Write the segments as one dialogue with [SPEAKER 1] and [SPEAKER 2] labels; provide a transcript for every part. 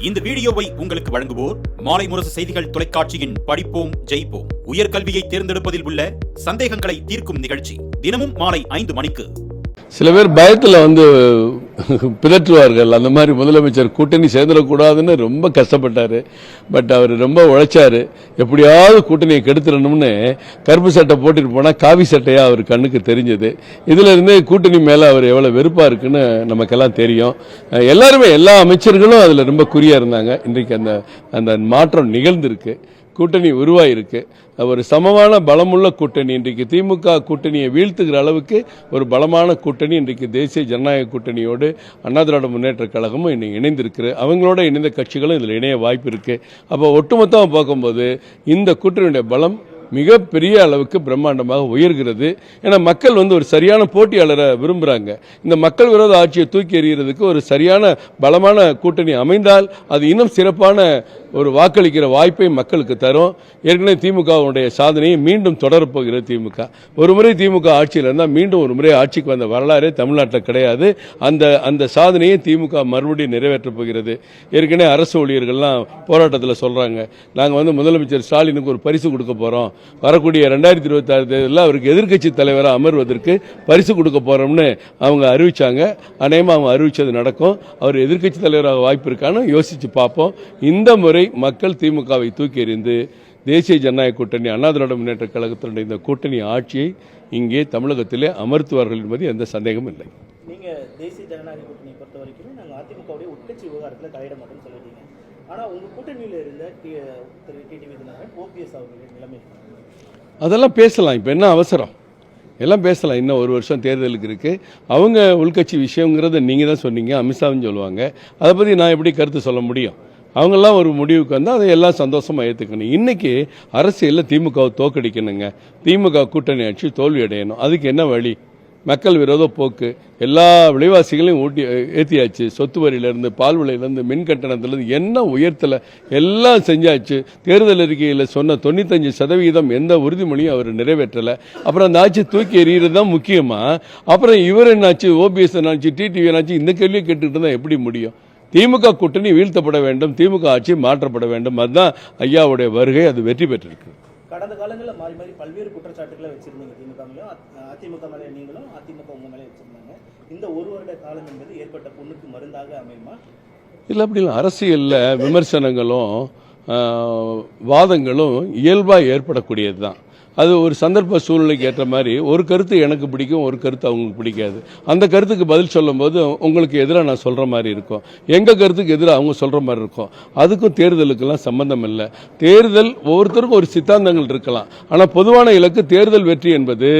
[SPEAKER 1] இந்த வீடியோவை உங்களுக்கு வழங்குவோர் மாலை முரசு செய்திகள் தொலைக்காட்சியின் படிப்போம் ஜெயிப்போம் உயர்கல்வியை தேர்ந்தெடுப்பதில் உள்ள சந்தேகங்களை தீர்க்கும் நிகழ்ச்சி தினமும் மாலை 5 மணிக்கு.
[SPEAKER 2] சில பேர் பயத்தில் பிதற்றுவார்கள். அந்த மாதிரி முதலமைச்சர் கூட்டணி சேர்ந்துடக்கூடாதுன்னு ரொம்ப கஷ்டப்பட்டாரு. பட் அவர் ரொம்ப உழைச்சாரு. எப்படியாவது கூட்டணியை கெடுத்துடணும்னு கருப்பு சட்டை போட்டுட்டு போனால் காவி சட்டையா அவர் கண்ணுக்கு தெரிஞ்சது. இதுல இருந்து கூட்டணி மேல அவர் எவ்வளவு வெறுப்பா இருக்குன்னு நமக்கெல்லாம் தெரியும். எல்லாருமே எல்லா அமைச்சர்களும் அதுல ரொம்ப குறியா இருந்தாங்க. இன்றைக்கு அந்த மாற்றம் நிகழ்ந்திருக்கு. கூட்டணி உருவாயிருக்கு. ஒரு சமமான பலமுள்ள கூட்டணி இன்றைக்கு திமுக கூட்டணியை வீழ்த்துகிற அளவுக்கு ஒரு பலமான கூட்டணி இன்றைக்கு தேசிய ஜனநாயக கூட்டணியோடு அண்ணா திராவிட முன்னேற்ற கழகமும் இன்னைக்கு இணைந்திருக்கு. அவங்களோட இணைந்த கட்சிகளும் இதில் இணைய வாய்ப்பு இருக்கு. அப்போ ஒட்டுமொத்தமாக பார்க்கும்போது இந்த கூட்டணியுடைய பலம் மிகப்பெரிய அளவுக்கு பிரம்மாண்டமாக உயர்கிறது. ஏன்னா மக்கள் ஒரு சரியான போட்டியாளரை விரும்புகிறாங்க. இந்த மக்கள் விரோத ஆட்சியை தூக்கி எறிகிறதுக்கு ஒரு சரியான பலமான கூட்டணி அமைந்தால் அது இன்னும் சிறப்பான ஒரு வாக்களிக்கிற வாய்ப்பை மக்களுக்கு தரும். ஏற்கனவே திமுகவுடைய சாதனையை மீண்டும் தொடரப்போகிறது. ஒரு முறை திமுக ஆட்சியில் இருந்தால் மீண்டும் ஒரு முறை ஆட்சிக்கு வந்த வரலாறே தமிழ்நாட்டில் கிடையாது. அந்த சாதனையை திமுக மறுபடியும் நிறைவேற்றப் போகிறது. ஏற்கனவே அரசு ஊழியர்கள்லாம் போராட்டத்தில் சொல்றாங்க, நாங்கள் முதலமைச்சர் ஸ்டாலினுக்கு ஒரு பரிசு கொடுக்க போறோம், வரக்கூடிய 2026 தேர்தலில் அவருக்கு எதிர்க்கட்சி தலைவராக அமர்வதற்கு பரிசு கொடுக்க போறோம்னு அவங்க அறிவிச்சாங்க. அநேகமாக அவங்க அறிவிச்சது நடக்கும். அவர் எதிர்க்கட்சி தலைவராக வாய்ப்பு இருக்கான்னு யோசிச்சு பார்ப்போம். இந்த முறை மக்கள் திமுகவை தூக்கி எறிந்து தேசிய ஜனநாயக கூட்டணி அண்ணா திராவிட முன்னேற்ற கழகத்தினுடைய இந்த கூட்டணி ஆட்சியை இங்கே தமிழகத்திலே அமர்த்துவார்கள் என்பது எந்த சந்தேகமும் இல்லை.
[SPEAKER 3] நீங்க தேசிய ஜனநாயக கூட்டணியை பொறுத்த வரைக்கும் நாங்கள் அதிமுகவுடைய உட்கட்சி விவகாரத்தில் தலையிட மாட்டோம்னு சொல்லிட்டீங்க. ஆனால் உங்க கூட்டணியில் இருந்த டிடிவி தினகரன் ஓபிஎஸ் அவர்களுடைய நிலைமை
[SPEAKER 2] அதெல்லாம் பேசலாம். இப்போ என்ன அவசரம்? எல்லாம் பேசலாம். இன்னும் ஒரு வருஷம் தேர்தலுக்கு இருக்கு. அவங்க உள்கட்சி விஷயங்கிறத நீங்க தான் சொன்னீங்க, அமித்ஷாவும் சொல்லுவாங்க. அதை பற்றி நான் எப்படி கருத்து சொல்ல முடியும்? அவங்கெல்லாம் ஒரு முடிவுக்கு வந்தால் அதை எல்லாம் சந்தோஷமாக ஏற்றுக்கணும். இன்னைக்கு அரசியலில் திமுகவை தோக்கடிக்கணுங்க. திமுக கூட்டணி ஆட்சி தோல்வி அடையணும். அதுக்கு என்ன வழி? மக்கள் விரோத போக்கு. எல்லா விலைவாசிகளையும் ஏற்றியாச்சு. சொத்து வரியிலேருந்து, பால் விலையிலேருந்து, மின் கட்டணத்திலேருந்து என்ன உயர்த்தலை எல்லாம் செஞ்சாச்சு. தேர்தல் அறிக்கையில் சொன்ன 95% எந்த உறுதிமொழியும் அவர் நிறைவேற்றலை. அப்புறம் அந்த ஆட்சி தூக்கி எறிகிறது தான் முக்கியமா? அப்புறம் இவர் என்னாச்சு, ஓபிஎஸ் என்னாச்சு, டிடிவி என்னாச்சு, இந்த கேள்வியை கேட்டுட்டு இருந்தால் எப்படி முடியும்? திமுக கூட்டணி வீழ்த்தப்பட வேண்டும், திமுக ஆட்சி மாற்றப்பட வேண்டும். அதுதான் ஐயாவுடைய வருகை. அது வெற்றி பெற்றிருக்கு.
[SPEAKER 3] கடந்த காலங்களில் மாறி மாறி பல்வேறு குற்றச்சாட்டுகளை வச்சிருந்தீங்க. அதிமுக மேலே நீங்களும் அதிமுக உங்க மேலே வச்சிருந்தாங்க. இந்த ஒரு வருட காலம் என்பது ஏற்பட்ட புண்ணுக்கு மருந்தாக அமையுமா?
[SPEAKER 2] இல்லை, அப்படி இல்லை. அரசியலில் விமர்சனங்களும் வாதங்களும் இயல்பாக ஏற்படக்கூடியது தான். அது ஒரு சந்தர்ப்ப சூழ்நிலைக்கு ஏற்ற மாதிரி ஒரு கருத்து எனக்கு பிடிக்கும், ஒரு கருத்து அவங்களுக்கு பிடிக்காது. அந்த கருத்துக்கு பதில் சொல்லும் போது உங்களுக்கு எதிராக நான் சொல்கிற மாதிரி இருக்கும், எங்கள் கருத்துக்கு எதிராக அவங்க சொல்கிற மாதிரி இருக்கும். அதுக்கும் தேர்தலுக்கெல்லாம் சம்பந்தம் இல்லை. தேர்தல் ஒவ்வொருத்தருக்கும் ஒரு சித்தாந்தங்கள் இருக்கலாம். ஆனால் பொதுவான இலக்கு தேர்தல் வெற்றி என்பது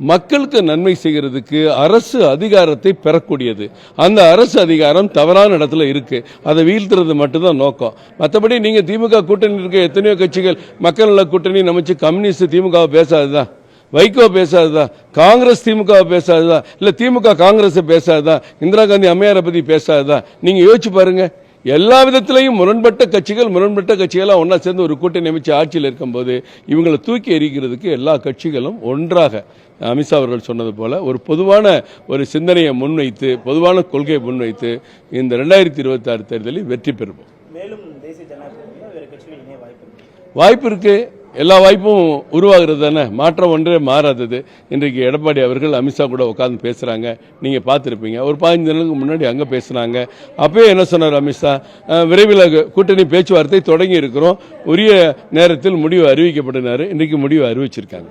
[SPEAKER 2] மக்களுக்கு நன்மை செய்கிறதுக்கு அரசு அதிகாரத்தை பெறக்கூடியது. அந்த அரசு அதிகாரம் தவறான இடத்துல இருக்கு. அதை வீழ்த்துறது மட்டும்தான் நோக்கம். மற்றபடி நீங்க திமுக கூட்டணி இருக்க எத்தனையோ கட்சிகள் மக்கள் நல கூட்டணி நமச்சு கம்யூனிஸ்ட் திமுகவை பேசாதுதான், வைகோ பேசாததா, காங்கிரஸ் திமுக பேசாததா, இல்ல திமுக காங்கிரஸ் பேசாததா, இந்திரா காந்தி அம்மையாரை பத்தி பேசாததா? நீங்க யோசிச்சு பாருங்க. எல்லா விதத்திலையும் முரண்பட்ட கட்சிகளாக ஒன்னா சேர்ந்து ஒரு கூட்டணி அமைச்சு ஆட்சியில் இருக்கும்போது இவங்களை தூக்கி எறிகிறதுக்கு எல்லா கட்சிகளும் ஒன்றாக அமித்ஷா அவர்கள் சொன்னது போல ஒரு பொதுவான ஒரு சிந்தனையை முன்வைத்து, பொதுவான கொள்கையை முன்வைத்து இந்த 2026 தேர்தலில் வெற்றி பெறுவோம்.
[SPEAKER 3] மேலும் தேசிய ஜனநாயக வேறு கட்சிகள் இணைய
[SPEAKER 2] வாய்ப்பு இருக்கு. எல்லா வாய்ப்பும் உருவாகிறது தானே. மாற்றம் ஒன்றே மாறாதது. இன்றைக்கு எடப்பாடி அவர்கள் அமித்ஷா கூட உட்கார்ந்து பேசுறாங்க. நீங்க பார்த்துருப்பீங்க. ஒரு 15 நாளுக்கு முன்னாடி அங்கே பேசுனாங்க. அப்பயே என்ன சொன்னார் அமித்ஷா? விரைவில் கூட்டணி பேச்சுவார்த்தை தொடங்கி இருக்கிறோம், உரிய நேரத்தில் முடிவு அறிவிக்கப்பட்டனாரு. இன்றைக்கு முடிவு அறிவிச்சிருக்காங்க.